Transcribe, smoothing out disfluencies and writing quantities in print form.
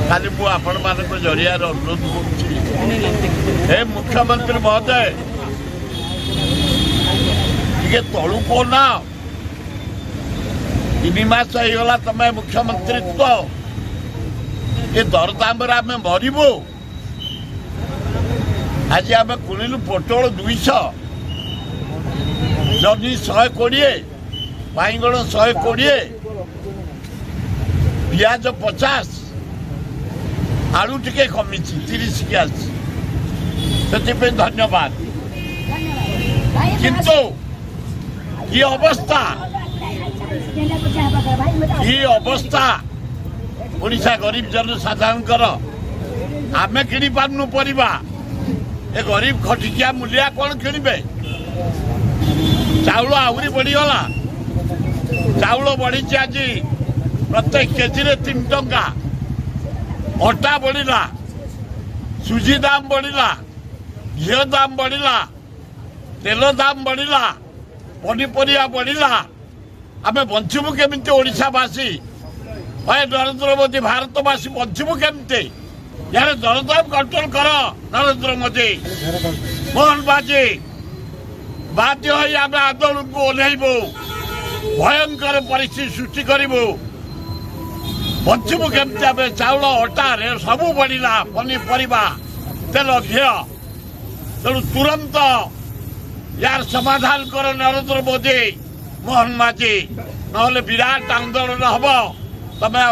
खाली मु आपण मान जरिया अनुरोध कर मुख्यमंत्री महोदय टे तलू कौना 3 मास होगा तुम मुख्यमंत्रीत्व ये दरदाम आम मरबू आज आम कुणिलु पोटल 200 जनी 120 बैगण 120 पियाज 50 आलू टिके कमी 30 की से धन्यवाद किंतु ये अवस्था ओडिशा गरीब जनसाधारण आम कि पार्नु परिबा ए गरीब खटिकिया मूलिया कौन किणवे चाउल आहरी बढ़ीगला चाउल बढ़ी आज प्रत्येक केजी 3 टंका अटा बढ़ला सुजी दाम बढ़ला घी दाम बढ़ला तेल दाम बढ़ला पनीपरिया बढ़ला आम बंचबू केमिति ओडिशावासी नरेंद्र मोदी भारतवासी बंचबू केमिति यार दरदाम कंट्रोल कर नरेंद्र मोदी मोहन बाजी बाध्य आम आंदोलन को ओह्लैबू भयंकर परिस्थिति सृष्टि करूँ बंचबू केमिति आम चाउल अटा सबू बढ़ला पनीपरिया तेल घी तेणु तुरंत यार समाधान कर नरेंद्र मोदी मोहन माझी ना विराट आंदोलन हम तमें